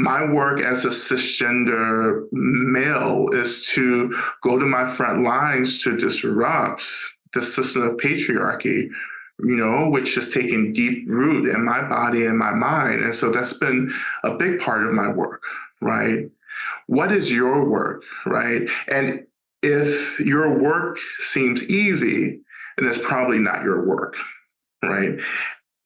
My work as a cisgender male is to go to my front lines to disrupt the system of patriarchy, which has taken deep root in my body and my mind. And so that's been a big part of my work, right? What is your work, right? And if your work seems easy, then it's probably not your work, right?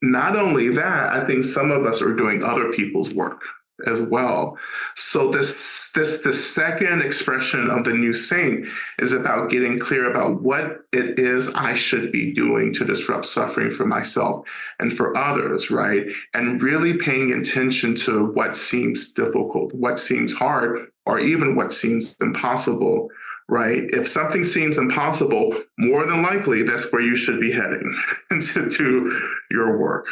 Not only that, I think some of us are doing other people's work as well. So the second expression of the new saint is about getting clear about what it is I should be doing to disrupt suffering for myself and for others, right? And really paying attention to what seems difficult, what seems hard, or even what seems impossible, right? If something seems impossible, more than likely that's where you should be heading to do your work,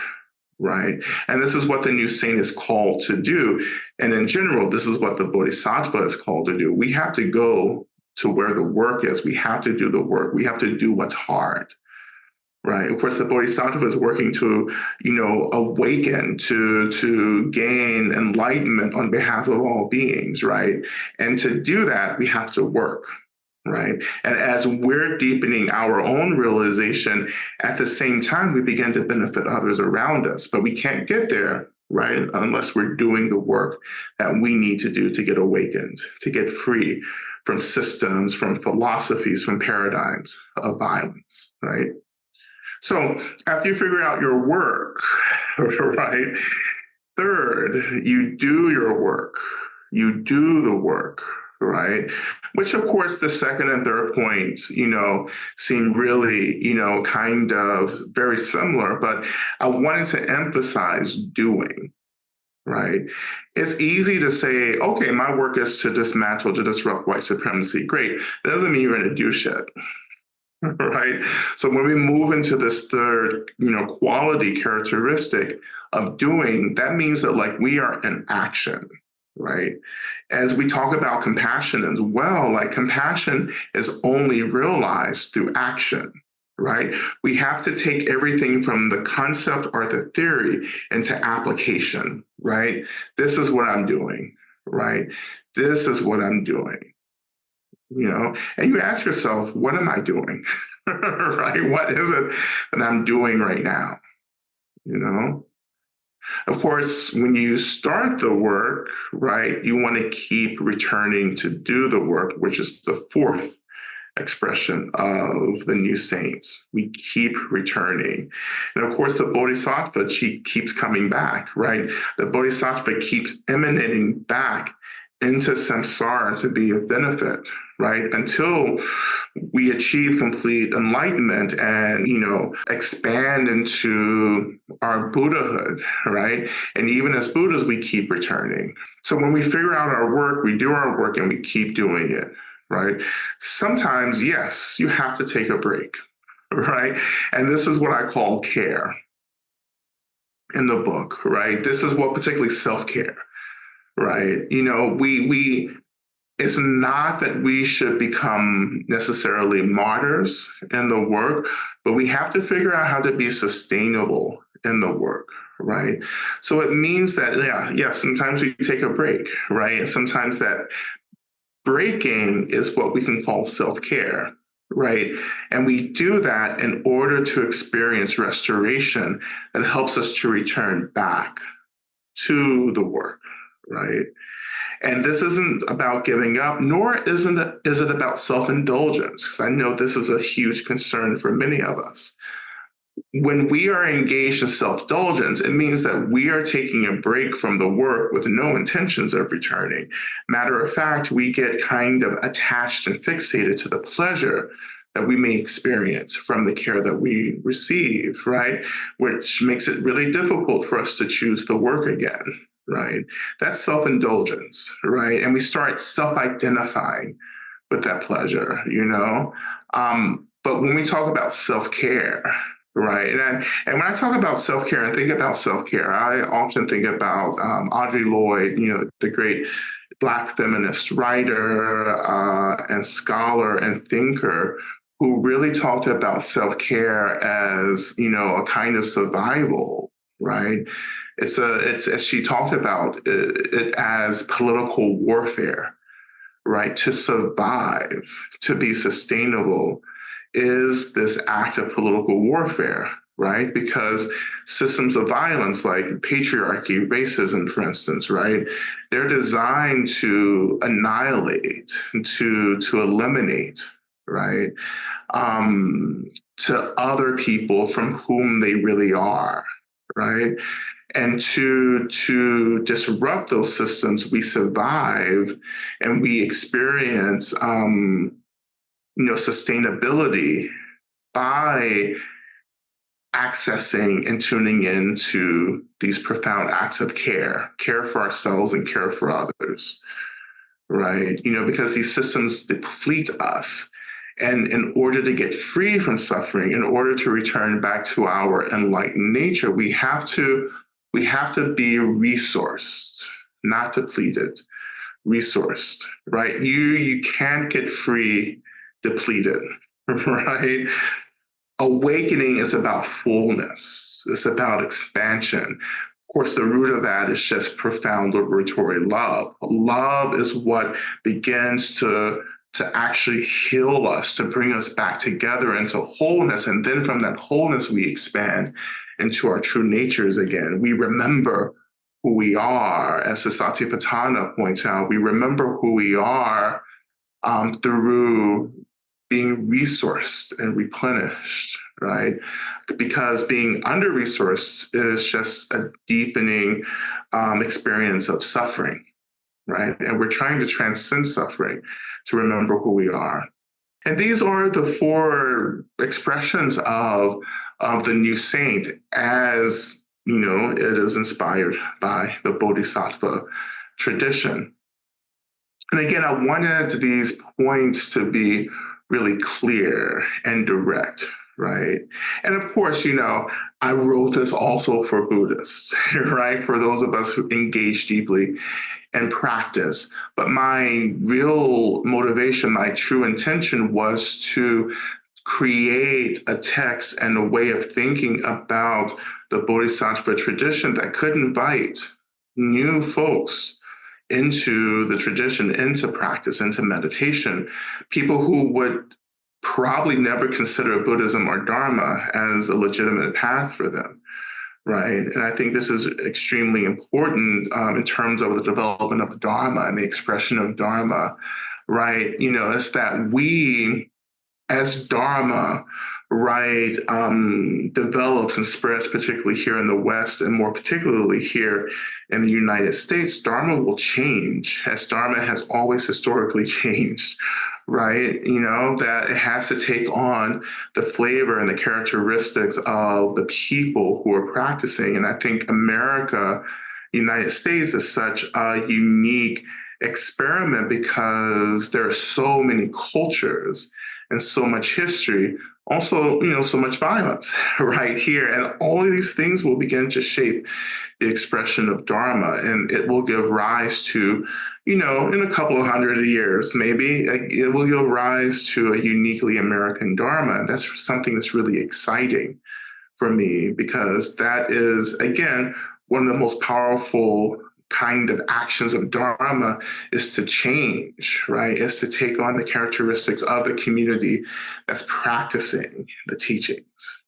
right? And this is what the new saint is called to do. And in general, this is what the bodhisattva is called to do. We have to go to where the work is. We have to do the work. We have to do what's hard, right? Of course, the bodhisattva is working to, awaken, to gain enlightenment on behalf of all beings, right? And to do that, we have to work, right? And as we're deepening our own realization, at the same time, we begin to benefit others around us. But we can't get there, right, unless we're doing the work that we need to do to get awakened, to get free from systems, from philosophies, from paradigms of violence, right? So after you figure out your work, right, third, you do your work. You do the work, right? Which, of course, the second and third points, seem really, kind of very similar, but I wanted to emphasize doing, right? It's easy to say, okay, my work is to dismantle, to disrupt white supremacy. Great. It doesn't mean you're going to do shit. Right. So when we move into this third, quality characteristic of doing, that means that we are in action, right? As we talk about compassion as well, compassion is only realized through action, right? We have to take everything from the concept or the theory into application, right? This is what I'm doing, right? This is what I'm doing. And you ask yourself, what am I doing? Right? What is it that I'm doing right now? Of course, when you start the work, right, you want to keep returning to do the work, which is the fourth expression of the new saints. We keep returning. And of course, the bodhisattva keeps coming back, right? The bodhisattva keeps emanating back into samsara to be of benefit, right? Until we achieve complete enlightenment and, expand into our Buddhahood, right? And even as Buddhas, we keep returning. So when we figure out our work, we do our work and we keep doing it, right? Sometimes, yes, you have to take a break, right? And this is what I call care in the book, right? This is what particularly self-care, right? It's not that we should become necessarily martyrs in the work, but we have to figure out how to be sustainable in the work, right? So it means that, sometimes we take a break, right? And sometimes that breaking is what we can call self-care, right? And we do that in order to experience restoration that helps us to return back to the work, right? And this isn't about giving up, nor is it about self-indulgence, because I know this is a huge concern for many of us. When we are engaged in self-indulgence, it means that we are taking a break from the work with no intentions of returning. Matter of fact, we get kind of attached and fixated to the pleasure that we may experience from the care that we receive, right? Which makes it really difficult for us to choose the work again, right? That's self-indulgence, right? And we start self-identifying with that pleasure, But when we talk about self-care, right? And when I talk about self-care and think about self-care, I often think about Audre Lorde, the great Black feminist writer and scholar and thinker, who really talked about self-care as, a kind of survival, right? It's as she talked about it as political warfare, right? To survive, to be sustainable, is this act of political warfare, right? Because systems of violence like patriarchy, racism, for instance, right? They're designed to annihilate, to eliminate, right? Um, to other people from whom they really are, right? And to disrupt those systems, we survive and we experience sustainability by accessing and tuning into these profound acts of care for ourselves and care for others, right? Because these systems deplete us. And in order to get free from suffering, in order to return back to our enlightened nature, we have to be resourced, not depleted, resourced, right? You can't get free depleted, right? Awakening is about fullness. It's about expansion. Of course, the root of that is just profound liberatory love. Love is what begins to actually heal us, to bring us back together into wholeness. And then from that wholeness, we expand into our true natures again. We remember who we are, as the Satipatthana points out. We remember who we are through being resourced and replenished, right? Because being under-resourced is just a deepening experience of suffering, right? And we're trying to transcend suffering to remember who we are. And these are the four expressions of the new saint, as it is inspired by the Bodhisattva tradition. And again, I wanted these points to be really clear and direct, right? And of course, I wrote this also for Buddhists, right? For those of us who engage deeply and practice. But my real motivation, my true intention was to create a text and a way of thinking about the Bodhisattva tradition that could invite new folks into the tradition, into practice, into meditation, people who would probably never consider Buddhism or Dharma as a legitimate path for them, right? And I think this is extremely important in terms of the development of the Dharma and the expression of Dharma, right? It's that we, as Dharma, right, develops and spreads, particularly here in the West, and more particularly here in the United States, Dharma will change, as Dharma has always historically changed, right? That it has to take on the flavor and the characteristics of the people who are practicing. And I think America, United States, is such a unique experiment because there are so many cultures and so much history, also, so much violence right here. And all of these things will begin to shape the expression of Dharma, and it will give rise to, in a couple of hundred years, maybe, it will give rise to a uniquely American Dharma. And that's something that's really exciting for me, because that is, again, one of the most powerful kind of actions of Dharma is to change, right? Is to take on the characteristics of the community that's practicing the teachings.